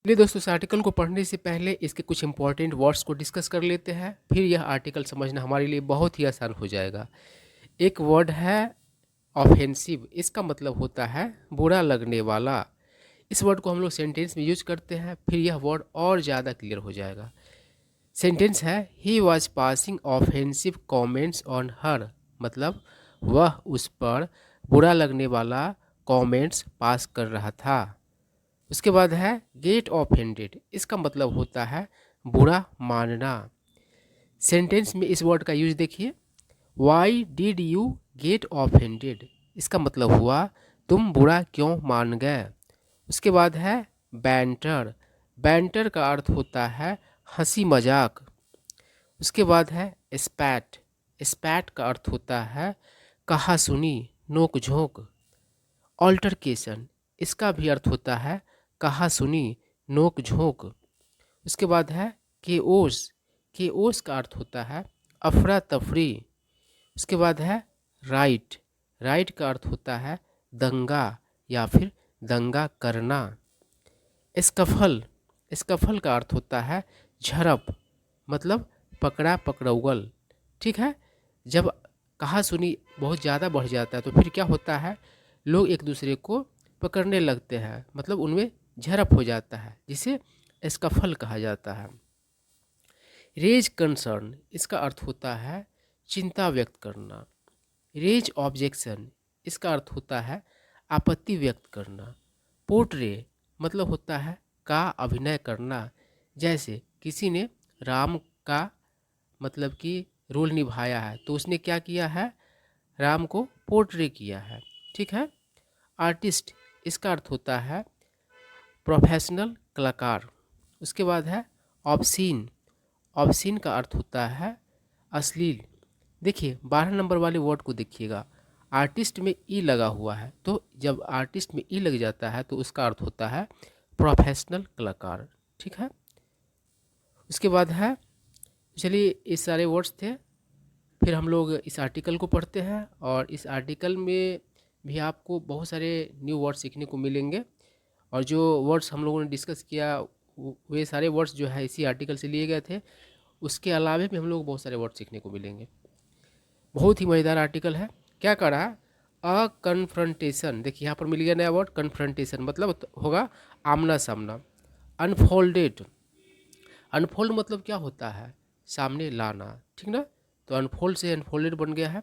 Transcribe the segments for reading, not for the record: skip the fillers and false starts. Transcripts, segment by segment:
चलिए दोस्तों, इस आर्टिकल को पढ़ने से पहले इसके कुछ इंपॉर्टेंट वर्ड्स को डिस्कस कर लेते हैं। फिर यह आर्टिकल समझना हमारे लिए बहुत ही आसान हो जाएगा। एक वर्ड है ऑफेंसिव। इसका मतलब होता है बुरा लगने वाला। इस वर्ड को हम लोग सेंटेंस में यूज करते हैं, फिर यह वर्ड और ज़्यादा क्लियर हो जाएगा। सेंटेंस है he was passing offensive comments on her. मतलब वह उस पर बुरा लगने वाला कॉमेंट्स पास कर रहा था। उसके बाद है गेट ऑफेंडेड। इसका मतलब होता है बुरा मानना। सेंटेंस में इस वर्ड का यूज देखिए, why did you get offended. इसका मतलब हुआ तुम बुरा क्यों मान गए। उसके बाद है बैंटर। बैंटर का अर्थ होता है हंसी मजाक। उसके बाद है स्पैट। स्पैट का अर्थ होता है कहा सुनी, नोक झोंक। ऑल्टरकेशन, इसका भी अर्थ होता है कहा सुनी, नोक झोंक। उसके बाद है केओस। केओस का अर्थ होता है अफरा तफरी। उसके बाद है राइट। राइट का अर्थ होता है दंगा या फिर दंगा करना। स्कफल। स्कफल का अर्थ होता है झड़प, मतलब पकड़ा पकड़ौगल। ठीक है। जब कहा सुनी बहुत ज़्यादा बढ़ जाता है तो फिर क्या होता है, लोग एक दूसरे को पकड़ने लगते हैं, मतलब उनमें झड़प हो जाता है, जिसे स्कफल कहा जाता है। रेज कंसर्न, इसका अर्थ होता है चिंता व्यक्त करना। रेज ऑब्जेक्शन, इसका अर्थ होता है आपत्ति व्यक्त करना। पोर्ट्रे मतलब होता है का अभिनय करना। जैसे किसी ने राम का मतलब कि रोल निभाया है तो उसने क्या किया है, राम को पोर्ट्रे किया है। ठीक है। आर्टिस्ट, इसका अर्थ होता है प्रोफेशनल कलाकार। उसके बाद है ऑब्सीन। ऑब्सीन का अर्थ होता है अश्लील। देखिए 12 नंबर वाले वर्ड को देखिएगा, आर्टिस्ट में ई लगा हुआ है, तो जब आर्टिस्ट में ई लग जाता है तो उसका अर्थ होता है प्रोफेशनल कलाकार। ठीक है। उसके बाद है, चलिए ये सारे वर्ड्स थे। फिर हम लोग इस आर्टिकल को पढ़ते हैं और इस आर्टिकल में भी आपको बहुत सारे न्यू वर्ड सीखने को मिलेंगे। और जो वर्ड्स हम लोगों ने डिस्कस किया वे सारे वर्ड्स जो है इसी आर्टिकल से लिए गए थे। उसके अलावा भी हम लोग बहुत सारे वर्ड सीखने को मिलेंगे। बहुत ही मज़ेदार आर्टिकल है। क्या करा, अ कन्फ्रंटेशन। देखिए यहाँ पर मिल गया नया वर्ड कन्फ्रंटेशन, मतलब होगा आमना सामना। अनफोल्डेड। अनफोल्ड मतलब क्या होता है, सामने लाना। ठीक ना। तो अनफोल्ड से अनफोल्डेड बन गया है।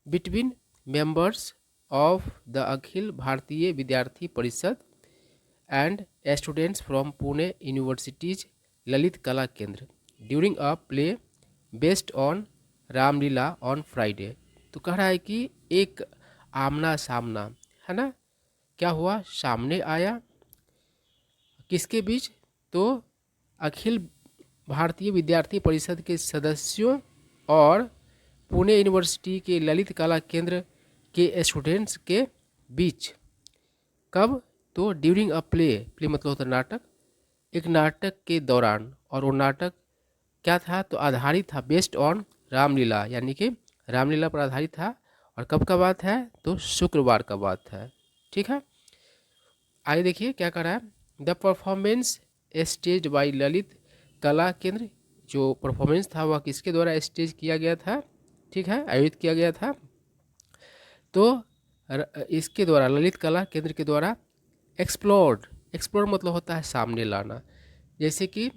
Between members of the Akhil Bharatiya विद्यार्थी परिषद and students from Pune universities Lalit Kala केंद्र during a play based on Ramlila on Friday. तो कह रहा है कि एक आमना सामना है ना, क्या हुआ, सामने आया किसके बीच, तो अखिल भारतीय विद्यार्थी परिषद के सदस्यों और पुणे यूनिवर्सिटी के ललित कला केंद्र के स्टूडेंट्स के बीच। कब, तो ड्यूरिंग अ प्ले। प्ले मतलब होता है नाटक। एक नाटक के दौरान, और वो नाटक क्या था, तो आधारित था बेस्ड ऑन रामलीला, यानी कि रामलीला पर आधारित था। और कब का बात है, तो शुक्रवार का बात है। ठीक है। आगे देखिए क्या कर रहा है, the performance stage by Lalit Kala केंद्र। जो परफॉर्मेंस था वह किसके द्वारा स्टेज किया गया था, ठीक है, आयोजित किया गया था। तो इसके द्वारा ललित कला केंद्र के द्वारा एक्सप्लोर्ड। एक्सप्लोर मतलब होता है सामने लाना। जैसे कि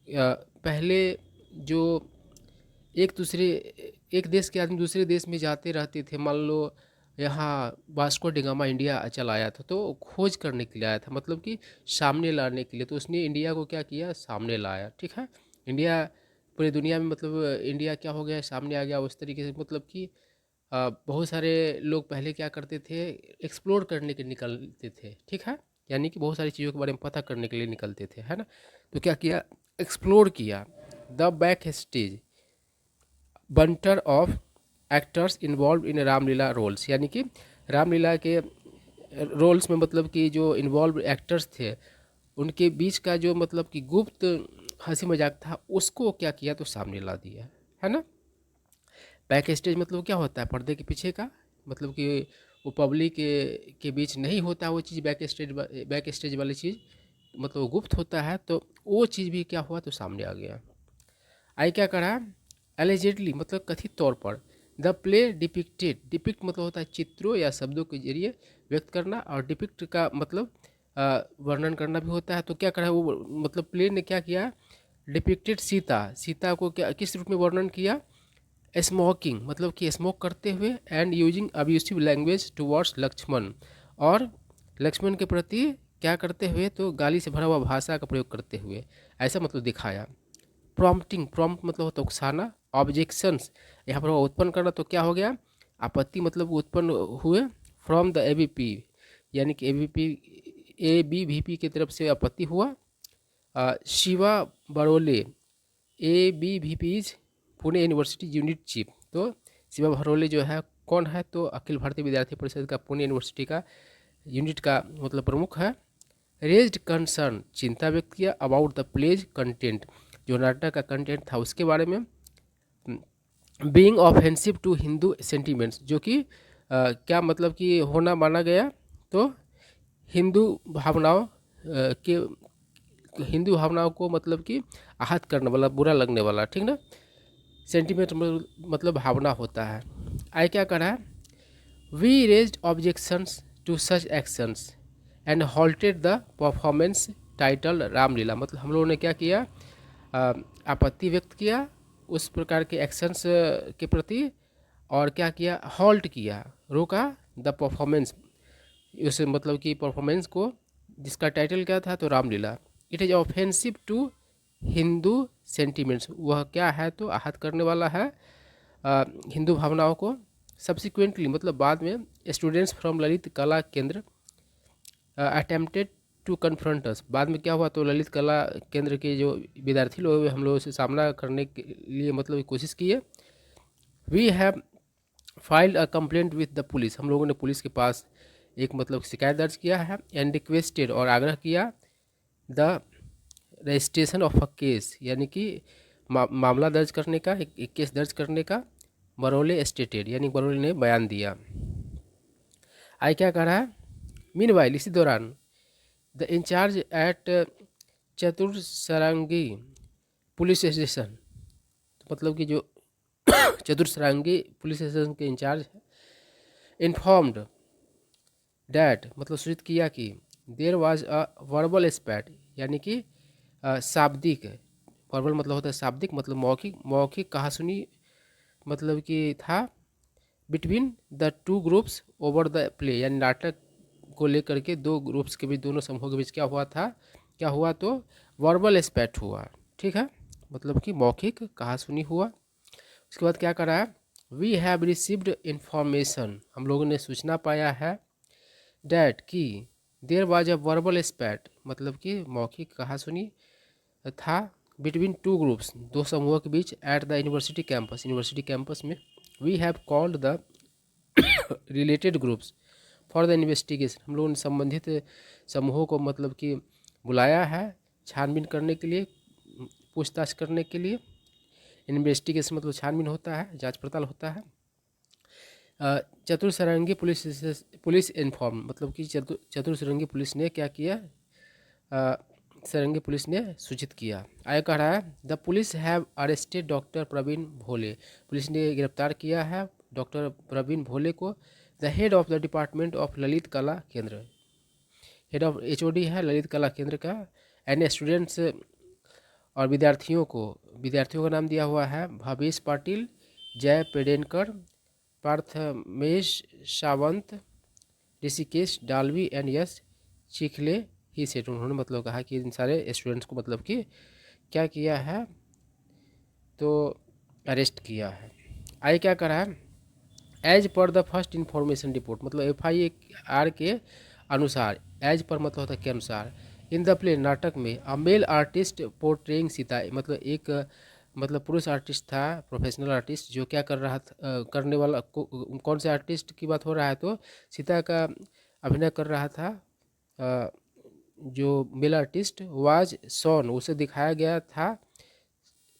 पहले जो एक देश के आदमी दूसरे देश में जाते रहते थे, मान लो यहाँ वास्को डिगामा इंडिया चला आया था, तो खोज करने के लिए आया था, मतलब कि सामने लाने के लिए। तो उसने इंडिया को क्या किया, सामने लाया। ठीक है। इंडिया पूरी दुनिया में, मतलब इंडिया क्या हो गया, सामने आ गया। उस तरीके से मतलब कि बहुत सारे लोग पहले क्या करते थे, एक्सप्लोर करने के निकलते थे। ठीक है। यानी कि बहुत सारी चीज़ों के बारे में पता करने के लिए निकलते थे, है ना। तो क्या किया, एक्सप्लोर किया। The back stage banter of actors involve in Ramlila roles, यानी कि रामलीला के रोल्स में, मतलब कि जो इन्वॉल्व एक्टर्स थे उनके बीच का जो मतलब कि गुप्त हंसी मजाक था, उसको क्या किया, तो सामने ला दिया, है ना। बैक स्टेज मतलब क्या होता है, पर्दे के पीछे का, मतलब कि वो पब्लिक के बीच नहीं होता वो चीज़, बैक स्टेज वाली चीज़। मतलब गुप्त होता है, तो वो चीज़ भी क्या हुआ तो सामने आ गया। आई क्या करा, एलिजेडली मतलब कथित तौर पर, द प्ले डिपिक्टेड, डिपिक्ट मतलब होता है चित्रों या शब्दों के जरिए व्यक्त करना, और डिपिक्ट का मतलब वर्णन करना भी होता है। तो क्या करा वो, मतलब प्ले ने क्या किया, डिपिक्टेड सीता, सीता को क्या किस रूप में वर्णन किया, स्मोकिंग मतलब कि स्मोक करते हुए, and using abusive language towards Lakshman, और लक्ष्मण के प्रति क्या करते हुए तो गाली से भरा हुआ भाषा का प्रयोग करते हुए, ऐसा मतलब दिखाया। प्रॉम्प्टिंग, प्रॉम्प्ट मतलब होता है उकसाना, ऑब्जेक्शंस यहाँ पर उत्पन्न करना, तो क्या हो गया, आपत्ति मतलब उत्पन्न हुए फ्रॉम द एबीपी, यानी कि एबीवीपी की तरफ से आपत्ति हुआ। Shiva Barole, ABVP's Pune university unit chief, तो शिवा भरोले जो है कौन है, तो अखिल भारतीय विद्यार्थी परिषद का पुणे यूनिवर्सिटी का यूनिट का मतलब प्रमुख है। रेज्ड कंसर्न, चिंता व्यक्त किया, अबाउट द प्लेज कंटेंट, जो नाटक का कंटेंट था उसके बारे में। Being offensive to Hindu sentiments, जो कि क्या मतलब कि होना माना गया तो हिंदू भावनाओं के, हिंदू भावनाओं को मतलब कि आहत करने वाला, बुरा लगने वाला, ठीक ना। सेंटिमेंट मतलब भावना होता है। आई क्या करा है, we raised objections to such actions and halted the performance title Ramlila, मतलब हम लोगों ने क्या किया, आपत्ति व्यक्त किया उस प्रकार के एक्शंस के प्रति, और क्या किया, हॉल्ट किया, रोका, द परफॉर्मेंस, उस मतलब कि परफॉर्मेंस को, जिसका टाइटल क्या था तो Ramlila. It is offensive to Hindu sentiments, वह क्या है तो आहत करने वाला है हिंदू भावनाओं को। सब्सिक्वेंटली मतलब बाद में, स्टूडेंट्स फ्रॉम ललित कला केंद्र अटेम्प्टेड टू कन्फ्रंट अस, बाद में क्या हुआ तो ललित कला केंद्र के जो विद्यार्थी लोग हम लोगों से सामना करने के लिए मतलब कोशिश किए। We have filed a complaint with the police, हम लोगों ने पुलिस के पास एक मतलब शिकायत दर्ज किया है। एंड रिक्वेस्टेड, और आग्रह किया, the registration of a case, यानी कि मामला दर्ज करने का, एक केस दर्ज करने का। बरोले स्टेटेड, यानी बरोले ने बयान दिया। आई क्या कह रहा है, मीन वाइल इसी दौरान, the incharge at Chatushrungi police station, मतलब कि जो चतुर्सरांगी पुलिस स्टेशन के इंचार्ज है, इन्फॉर्म्ड डैट मतलब सूचित किया कि देर वाज अ वर्बल स्पैट, यानी कि शाब्दिक, वर्बल मतलब होता है शाब्दिक मतलब मौखिक, मौखिक कहासुनी मतलब कि था, between the two groups over the play, यानी नाटक को लेकर के दो ग्रुप्स के बीच, दोनों समूहों के बीच क्या हुआ था, क्या हुआ तो वर्बल स्पैट हुआ, ठीक है, मतलब कि मौखिक कहासुनी हुआ। उसके बाद क्या करा है, वी हैव रिसीव्ड इंफॉर्मेशन, हम लोगों ने सूचना पाया है, डैट कि देर वाज अ वर्बल स्पैट, मतलब कि मौखिक कहासुनी था, बिटवीन टू ग्रुप्स दो समूहों के बीच, at the university campus, university campus में। We have called the related groups for the investigation, हम लोगों ने संबंधित समूहों को मतलब कि बुलाया है छानबीन करने के लिए, पूछताछ करने के लिए। इन्वेस्टिगेशन मतलब छानबीन होता है, जांच पड़ताल होता है। चतुर्सरंगी पुलिस इन्फॉर्म, मतलब कि चतुर्सरंगी पुलिस ने क्या किया, सरंगी पुलिस ने सूचित किया। आगे कह रहा है, the police have arrested doctor Praveen Bhole, police ने गिरफ्तार किया है डॉक्टर प्रवीण भोले को, the head of the department of Lalit Kala Kendra, head of HOD है ललित कला केंद्र का। एंड स्टूडेंट्स, और विद्यार्थियों का नाम दिया हुआ है, भावेश पाटिल, जय पेडेनकर, पार्थमेश सावंत, ऋषिकेश डालवी एंड यश चिखले ही सेठ, उन्होंने मतलब कहा कि इन सारे स्टूडेंट्स को मतलब कि क्या किया है तो अरेस्ट किया है। आई क्या करा है, as per the first information report, मतलब FIR के अनुसार, एज पर मतलब होता है के अनुसार, इन द प्ले नाटक में, अ मेल आर्टिस्ट पोर्ट्रेइंग सीता, मतलब एक मतलब पुरुष आर्टिस्ट था, प्रोफेशनल आर्टिस्ट, जो क्या कर रहा था, करने वाला कौन से आर्टिस्ट की बात हो रहा है तो सीता का अभिनय कर रहा था। जो मेल आर्टिस्ट वाज शॉन, उसे दिखाया गया था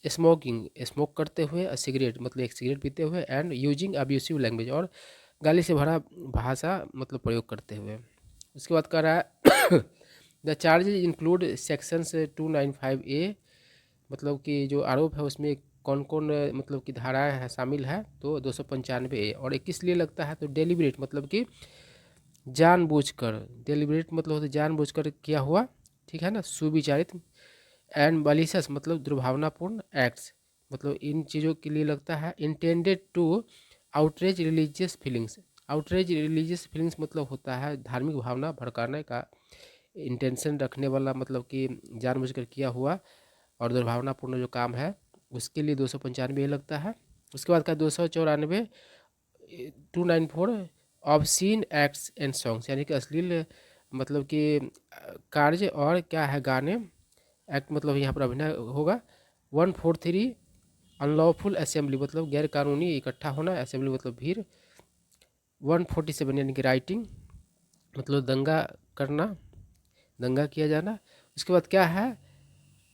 स्मोकिंग, स्मोक करते हुए, सिगरेट मतलब एक सिगरेट पीते हुए, एंड यूजिंग अब्यूसिव लैंग्वेज, और गाली से भरा भाषा मतलब प्रयोग करते हुए। उसके बाद कह रहा है the charges include sections 295A, मतलब कि जो आरोप है उसमें कौन कौन मतलब कि धाराएं हैं शामिल है, तो 295A। और एक किस लिए लगता है, तो डेलिबरेट मतलब कि जानबूझकर, डेलिबरेट मतलब होता है जानबूझकर किया हुआ, ठीक है ना, सुविचारित। एंड मलिशियस मतलब दुर्भावनापूर्ण एक्ट्स, मतलब इन चीज़ों के लिए लगता है। Intended to outrage religious feelings, outrage religious feelings मतलब होता है धार्मिक भावना भड़काने का इंटेंशन रखने वाला, मतलब कि जानबूझकर किया हुआ और दुर्भावनापूर्ण जो काम है उसके लिए 295 लगता है। उसके बाद का 294 294 ऑब्सीन एक्ट्स एंड सॉन्ग्स, यानी कि अश्लील मतलब कि कार्य और क्या है गाने, एक्ट मतलब यहाँ पर अभिनय होगा। 143 अनलॉफुल असेंबली मतलब गैर कानूनी इकट्ठा होना, असेंबली मतलब भीड़। 147 यानी कि राइटिंग मतलब दंगा करना, दंगा किया जाना। उसके बाद क्या है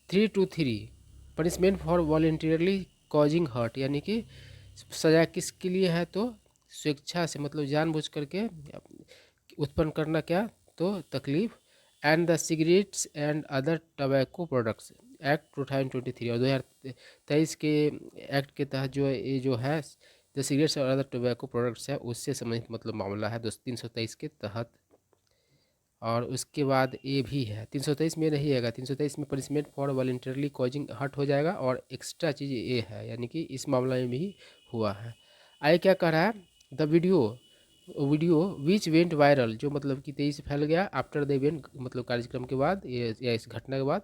323 punishment for voluntarily causing hurt, यानी कि सजा किसके लिए है, तो स्वेच्छा से मतलब जानबूझ करके उत्पन्न करना क्या, तो तकलीफ। And the cigarettes and other tobacco products act 2023 और 2023 के एक्ट के तहत जो ये जो है द सिगरेट्स और अदर टबैको प्रोडक्ट्स है उससे संबंधित मतलब मामला है 323 के तहत। और उसके बाद ये भी है 323 में नहीं आएगा, 323 में punishment for voluntarily causing hurt हो जाएगा, और एक्स्ट्रा चीज़ ये है, यानी कि इस मामला में भी हुआ है। आगे क्या कह रहा है, the video which went viral, जो मतलब कि तेजी से फैल गया आफ्टर द इवेंट मतलब कार्यक्रम के बाद ये या इस घटना के बाद।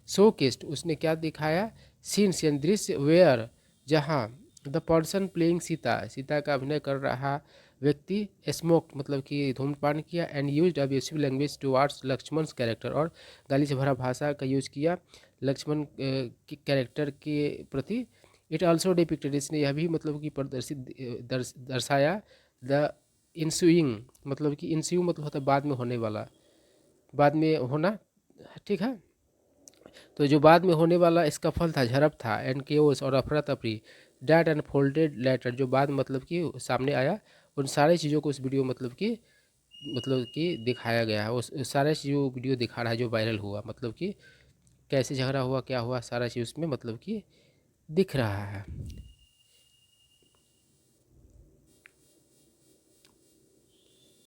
शो केस्ट उसने क्या दिखाया, सीन्स यानी दृश्य, वेयर जहाँ the person playing Sita, Sita का अभिनय कर रहा व्यक्ति स्मोक्ड मतलब कि धूम्रपान किया, and used abusive language towards Lakshman character, और गाली से भरा भाषा का यूज किया लक्ष्मण के कैरेक्टर के प्रति। इट ऑल्सो डिपिक्टेड इसने यह भी मतलब कि प्रदर्शित दर्शाया द इंसुइंग मतलब कि इंस्यू मतलब होता है बाद में होने वाला, बाद में होना, ठीक है। तो जो बाद में होने वाला इसका फल था झड़प था, एंड केओस और अफरा तफरी, डैट एंड फोल्डेड लेटर जो बाद मतलब कि सामने आया, उन सारी चीज़ों को उस वीडियो मतलब कि दिखाया गया है। उस सारे जो वीडियो दिखा रहा है जो वायरल हुआ, मतलब कि कैसे झगड़ा हुआ क्या हुआ सारा चीज़ उसमें मतलब कि दिख रहा है।